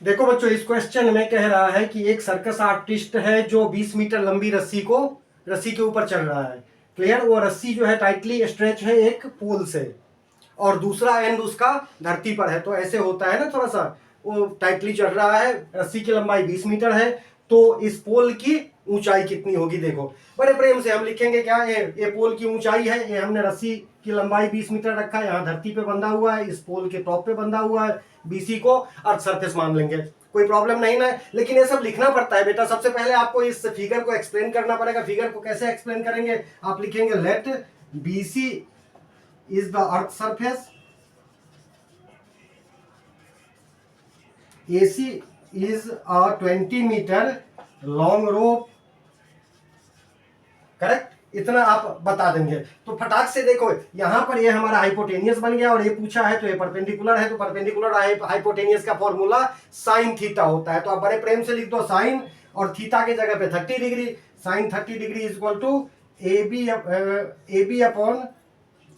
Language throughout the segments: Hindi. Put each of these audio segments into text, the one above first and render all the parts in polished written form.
देखो बच्चों, इस क्वेश्चन में कह रहा है कि एक सर्कस आर्टिस्ट है जो 20 मीटर लंबी रस्सी के ऊपर चल रहा है। क्लियर? वो रस्सी जो है टाइटली स्ट्रेच है एक पोल से, और दूसरा एंड उसका धरती पर है। तो ऐसे होता है ना, थोड़ा सा वो टाइटली चढ़ रहा है, रस्सी की लंबाई 20 मीटर है, तो इस पोल की ऊंचाई कितनी होगी? देखो बड़े प्रेम से हम लिखेंगे क्या, ये पोल की ऊंचाई है, ये हमने रस्सी की लंबाई 20 मीटर रखा है, यहाँ धरती पे बंधा हुआ है, इस पोल के टॉप पे बंधा हुआ है, बीसी को अर्थ सरफेस मान लेंगे, कोई प्रॉब्लम नहीं ना। लेकिन ये सब लिखना पड़ता है बेटा। सबसे पहले आपको इस फिगर को एक्सप्लेन करना पड़ेगा। फिगर को कैसे एक्सप्लेन करेंगे? आप लिखेंगे let BC is the earth surface, AC is a 20 metre long rope. Correct? इतना आप बता देंगे तो फटाक से देखो, यहां पर ये हमारा हाइपोटेनियस बन गया, और ये पूछा है तो ये परपेंडिकुलर है, तो परपेंडिकुलर हाइपोटेनियस का फॉर्मूला साइन थीटा होता है। तो आप बड़े प्रेम से लिख दो साइन, और थीटा के जगह पे 30 degree. Sine 30 degree is equal to A B upon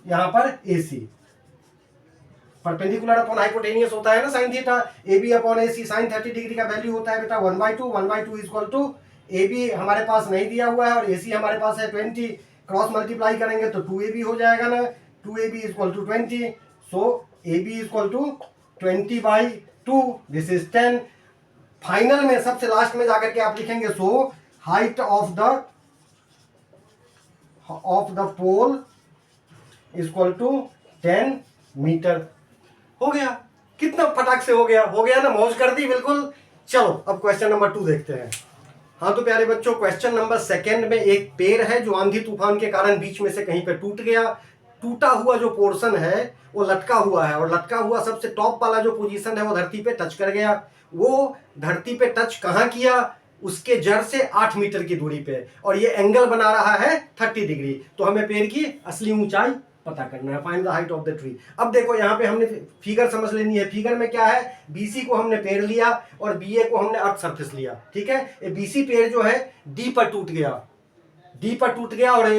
यहां पर AC। परपेंडिकुलर अपॉन हाइपोटेनियस होता है ना sine theta. A B upon AC sine 30 degree का वैल्यू होता है बेटा 1/2। 1/2 is equal to A B हमारे पास नहीं दिया हुआ है और AC हमारे पास है 20। क्रॉस मल्टीप्लाई करेंगे तो 2AB हो जाएगा ना। 2AB is equal to 20। So AB is equal to 20/2। This is 10। Final में सबसे लास्ट में जाकर के आप लिखेंगे so height of the pole is equal to 10 metre. हो गया। कितना फटाक से हो गया ना, मौज कर दी बिल्कुल। चलो अब क्वेश्चन नंबर 2 देखते हैं। हाँ तो प्यारे बच्चों, क्वेश्चन नंबर 2 में एक पेड़ है जो आंधी तूफान के कारण बीच में से कहीं पे टूट गया। टूटा हुआ जो पोर्शन है वो लटका हुआ है, और लटका हुआ सबसे टॉप वाला जो पोजीशन है वो धरती पे टच कर गया। वो धरती पे टच कहाँ किया? उसके जड़ से 8 मीटर की दूरी पे, और ये एंगल बना रहा है 30 डिग्री। तो हमें पेड़ की असली ऊंचाई पता करना है, find the height of the tree. अब देखो यहाँ पे हमने फिगर समझ लेनी है। फिगर में क्या है, बीसी को हमने पेड़ लिया और बीए को हमने अर्थ सरफेस लिया। ठीक है? ये बीसी पेड़ जो है डी पर टूट गया, और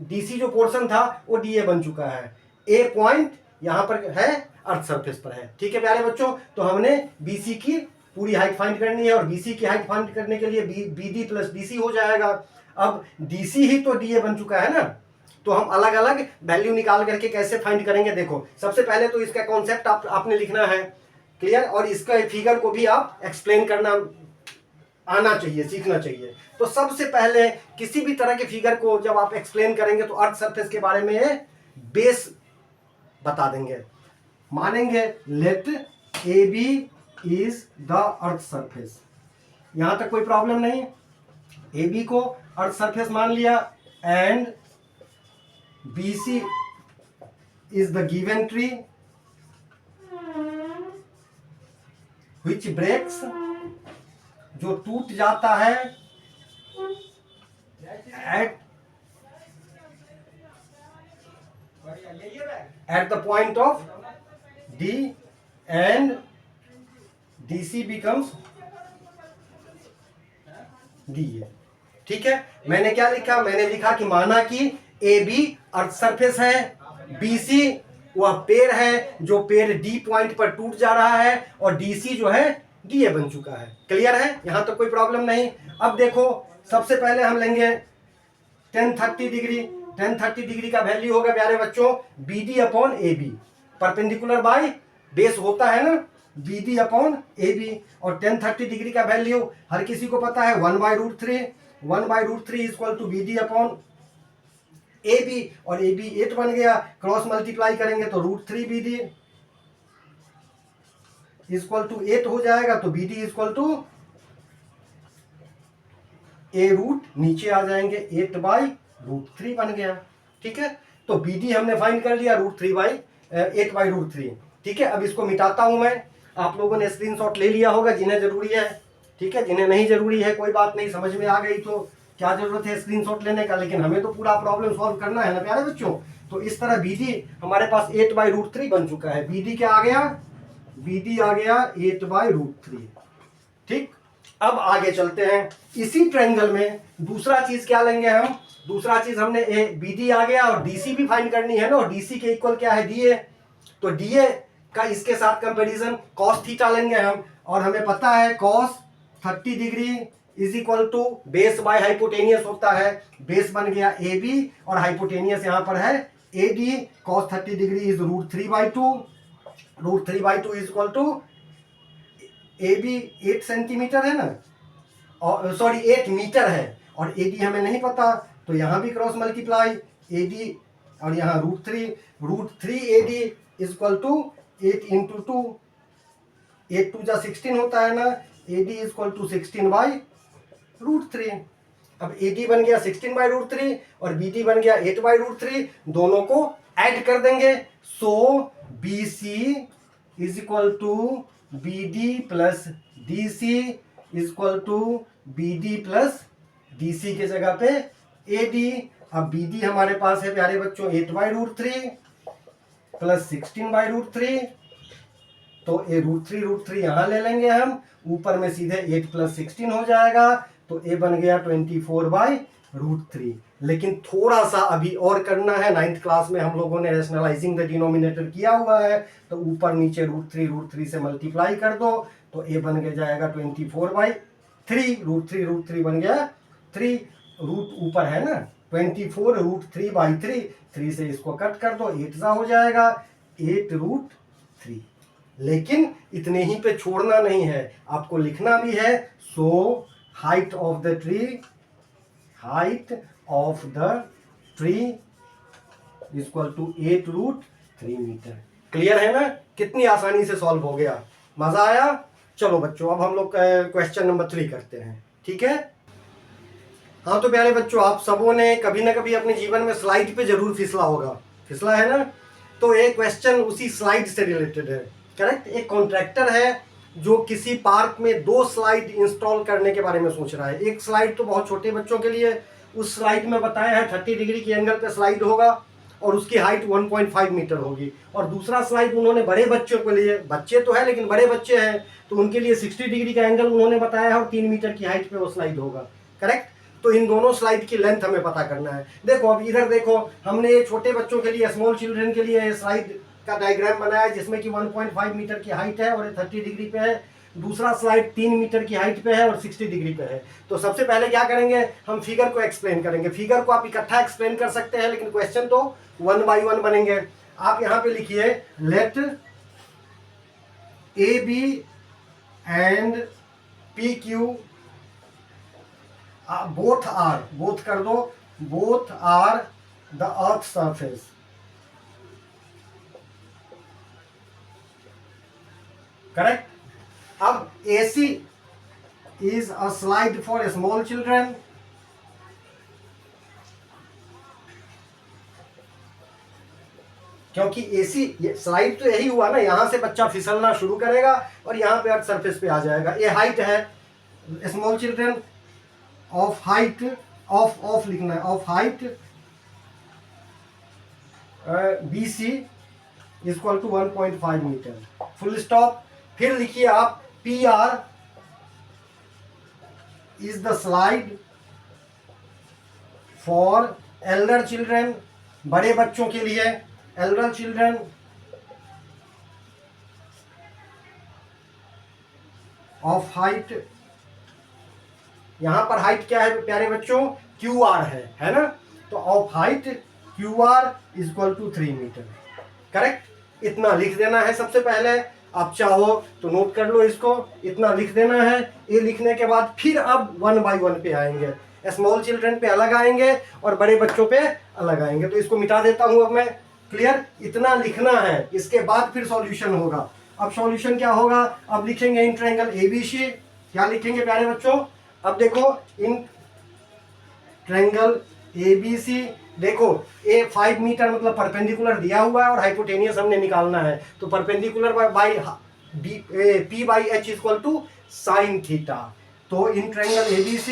डीसी जो पोर्शन था वो डीए बन चुका है। ए पॉइंट यहाँ पर है, अर्थ सरफेस पर है। ठीक है प्यारे बच्चों, तो हमने बीसी की पूरी हाइट फाइंड करनी है, और बीसी की हाइट फाइंड करने के लिए बीडी प्लस डीसी हो जाएगा। अब डीसी ही तो डीए बन चुका है ना, तो हम अलग अलग वैल्यू निकाल करके कैसे फाइंड करेंगे? देखो सबसे पहले तो इसका कॉन्सेप्ट आपने लिखना है। क्लियर? और इसका फिगर को भी आप एक्सप्लेन करना आना चाहिए, सीखना चाहिए। तो सबसे पहले किसी भी तरह के फिगर को जब आप एक्सप्लेन करेंगे तो अर्थ सरफेस के बारे में बेस बता देंगे, मानेंगे let A B is the earth surface. यहां तक कोई प्रॉब्लम नहीं। ए बी को अर्थ सरफेस मान लिया, and BC is the given tree which breaks, जो टूट जाता है at the point of D, and DC becomes DA। ठीक है? मैंने क्या लिखा? मैंने लिखा कि माना कि AB अर्थ सरफेस है, BC वह पेड़ है जो पेड़ D पॉइंट पर टूट जा रहा है, और DC जो है DA बन चुका है। क्लियर है? यहां तो कोई प्रॉब्लम नहीं। अब देखो सबसे पहले हम लेंगे 1030 डिग्री। 1030 डिग्री का वैल्यू होगा प्यारे बच्चों BD upon AB। Perpendicular by base होता है ना, BD अपॉन AB। और 1030 डिग्री का वैल्यू हर किसी को पता है 1/√3। 1/√3 is equal to BD upon AB, और AB 8 बन गया। क्रॉस मल्टीप्लाई करेंगे तो √3 BD इक्वल टू 8 हो जाएगा। तो BD equal to A root नीचे आ जाएंगे, 8/√3 बन गया। ठीक है? तो BD हमने फाइंड कर लिया, 8/√3। ठीक है? अब इसको मिटाता हूं मैं। आप लोगों ने स्क्रीनशॉट ले लिया होगा जिन्हें जरूरी है। ठीक है? जिन्हें नहीं जरूरी है कोई बात नहीं, समझ में आ गई तो क्या जरूरत है स्क्रीनशॉट लेने का, लेकिन हमें तो पूरा प्रॉब्लम सॉल्व करना है ना प्यारे बच्चों। तो इस तरह BD हमारे पास 8/√3 बन चुका है। BD क्या आ गया? BD आ गया 8/√3। ठीक? अब आगे चलते हैं। इसी ट्रायंगल में दूसरा चीज क्या लेंगे हम? दूसरा चीज हमने BD आ गया, और DC भी फाइंड करनी है ना, और DC के इक्वल क्या है? DA। तो DA का इसके साथ कंपैरिजन cos थीटा लेंगे हम। और हमें पता है cos 30 degree is equal to base by hypotenuse होता है, बेस बन गया ए बी और हाइपोटेनियस यहाँ पर है A D, cos 30 degree is √3/2, √3/2 is equal to A B 8 centimetre है ना, और सॉरी 8 मीटर है, और ए डी हमें नहीं पता, तो यहाँ भी क्रॉस मल्टीप्लाई ए डी और यहाँ √3 A D is equal to 8 into 2, 8 2 जा 16 होता है ना, A D is equal to 16/√3। अब ए डी बन गया 16/√3 और बी डी बन गया 8/√3, दोनों को ऐड कर देंगे, so B C is equal to B D plus D C is equal to B D plus D C के जगह पे ए डी। अब बी डी हमारे पास है प्यारे बच्चों 8/√3 प्लस 16/√3, तो ए √3 यहाँ ले लेंगे हम, ऊपर में सीधे 8 प्लस 16 हो जाएगा, तो ए बन गया 24/√3। लेकिन थोड़ा सा अभी और करना है, 9th क्लास में हम लोगों ने रैशनलाइजिंग द डिनोमिनेटर किया हुआ है, तो ऊपर नीचे √3 से मल्टीप्लाई कर दो, तो ए बन के जाएगा 24/3, √3 बन गया 3, रूट ऊपर है ना 24 √3/3, 3 से इसको कट कर दो, 8 सा हो जाएगा 8√3। लेकिन इतने ही पे छोड़ना नहीं है, आपको लिखना भी है, so height of the tree equal to 8√3 metre. Clear है ना, कितनी आसानी से सॉल्व हो गया, मजा आया। चलो बच्चों अब हम लोग क्वेश्चन नंबर 3 करते हैं, ठीक है। हाँ तो प्यारे बच्चों, आप सबों ने कभी ना कभी अपने जीवन में स्लाइड पे जरूर फिसला होगा, फिसला है ना, तो एक क्वेश्चन उसी स्लाइड से रिलेटेड है, करेक्ट। एक कॉन्ट्रैक्टर है जो किसी पार्क में 2 स्लाइड इंस्टॉल करने के बारे में सोच रहा है। एक स्लाइड तो बहुत छोटे बच्चों के लिए, उस स्लाइड में बताया है 30 डिग्री के एंगल पे स्लाइड होगा और उसकी हाइट 1.5 मीटर होगी, और दूसरा स्लाइड उन्होंने बड़े बच्चों के लिए, बच्चे तो है लेकिन बड़े बच्चे हैं, तो उनके लिए 60 डिग्री का एंगल उन्होंने बताया है और 3 मीटर की हाइट पे वो स्लाइड होगा, करेक्ट। तो इन दोनों स्लाइड की लेंथ हमें पता करना है। देखो अब इधर देखो, हमने छोटे बच्चों के लिए, स्मॉल चिल्ड्रन के लिए स्लाइड का डायग्राम बनाया जिसमें कि 1.5 मीटर की हाइट है और 30 डिग्री पे है, दूसरा स्लाइड 3 मीटर की हाइट पे है और 60 डिग्री पे है। तो सबसे पहले क्या करेंगे, हम फिगर को एक्सप्लेन करेंगे। फिगर को आप इकट्ठा एक्सप्लेन कर सकते हैं, लेकिन क्वेश्चन तो 1 बाय 1 बनेंगे। आप यहाँ पे लिखिए, let A B and P Q both कर दो, both are the earth surface, correct. अब AC is a slide for small children, क्योंकि AC स्लाइड तो यही हुआ ना, यहां से बच्चा फिसलना शुरू करेगा और यहां पे अर्थ सरफेस पे आ जाएगा। ये हाइट है, small children of height, of लिखना है, of height BC equal to 1.5 metre, full stop. फिर लिखिए आप, PR is the slide for elder children, बड़े बच्चों के लिए, एल्डर चिल्ड्रन ऑफ हाइट, यहां पर हाइट क्या है प्यारे बच्चों, QR है ना, तो of height QR equal to 3 metre, correct. इतना लिख देना है सबसे पहले, आप चाहो तो नोट कर लो इसको, इतना लिख देना है। ये लिखने के बाद फिर अब 1 बाय 1 पे आएंगे, स्मॉल चिल्ड्रन पे अलग आएंगे और बड़े बच्चों पे अलग आएंगे। तो इसको मिटा देता हूं अब मैं, क्लियर, इतना लिखना है, इसके बाद फिर सॉल्यूशन होगा। अब सॉल्यूशन क्या होगा, अब लिखेंगे इन ट्रायंगल ABC, क्या लिखेंगे प्यारे बच्चों, अब देखो इन ट्रायंगल ABC, देखो ए 5 मीटर मतलब परपेंडिकुलर दिया हुआ है और हाइपोटेनियस हमने निकालना है, तो perpendicular by P by H equal to sine theta. तो इन ट्रायंगल ABC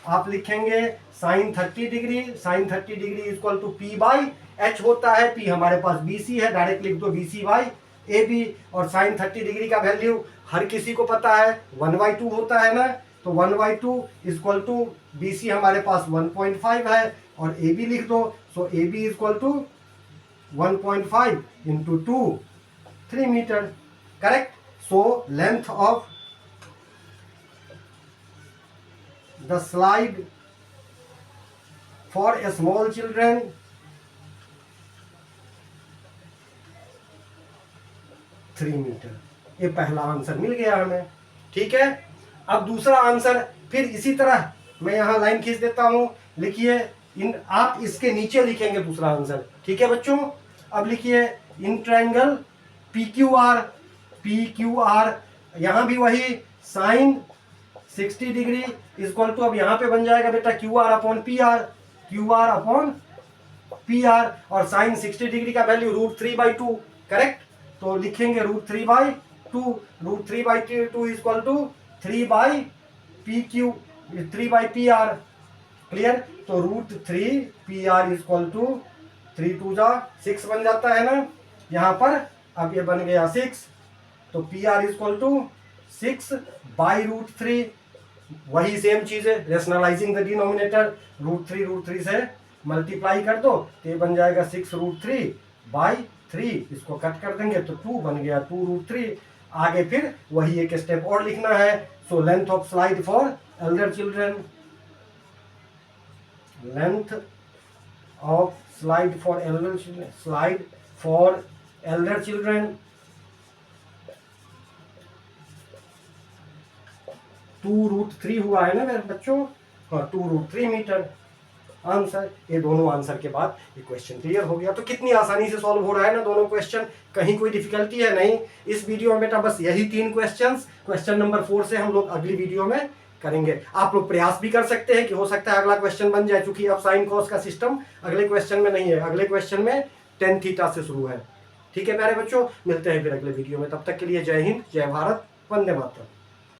आप लिखेंगे sine 30 degree, sine 30 degree equal to P by H होता है, P हमारे पास BC है, डायरेक्ट लिख दो BC बाई AB, और साइन 30 डिग्री का वैल्यू हर किसी को पता है 1/2 होता है ना, तो 1/2 इक्वल टू BC हमारे पास 1.5 है और AB लिख दो, so AB equal to 1.5 into 2, 3 metre, correct. So length of the slide for a small children, three metre. ये पहला आंसर मिल गया हमें, ठीक है। अब दूसरा आंसर फिर इसी तरह मैं यहाँ लाइन खींच देता हूँ, लिखिए इन, आप इसके नीचे लिखेंगे दूसरा आंसर, ठीक है बच्चों। अब लिखिए in triangle P Q R, यहाँ भी वही साइन 60 डिग्री इक्वल टू, अब यहाँ पे बन जाएगा बेटा Q R upon P R, और साइन 60 डिग्री का वैल्यू √3/2, करेक्ट। तो लिखेंगे √3/2, √3/2 इक्वल टू 3/पी आर, क्लियर। तो √3 PR इक्वल टू 3 2 6 बन जाता है ना यहाँ पर। अब ये बन गया 6, तो PR इक्वल टू 6/√3, वही सेम चीज है, रेशनलाइजिंग द डिनोमिनेटर, √3 से मल्टीप्लाई कर दो तो ये बन जाएगा 6√3/3, इसको कट कर देंगे तो 2 बन गया 2√3। आगे फिर वही एक स्टेप और लिखना है। सो length of slide for elder children, length of slide for elder children 2√3 हुआ है ना मेरे बच्चों, हाँ 2√3 मीटर आंसर। ये दोनों आंसर के बाद ये क्वेश्चन क्लियर हो गया। तो कितनी आसानी से सॉल्व हो रहा है ना दोनों क्वेश्चन, कहीं कोई डिफिकल्टी है नहीं इस वीडियो में बेटा, बस यही 3 क्वेश्चंस। क्वेश्चन नंबर 4 से हम लोग अगली वीडियो में करेंगे। आप लोग प्रयास भी कर सकते हैं कि हो सकता है अगला क्वेश्चन बन जाए, क्योंकि अब साइन कॉस का सिस्टम अगले क्वेश्चन में नहीं है, अगले क्वेश्चन में tan थीटा से शुरू है, ठीक है प्यारे बच्चों। मिलते हैं फिर अगले वीडियो में, तब तक के लिए जय हिंद, जय भारत, वंदे मातरम।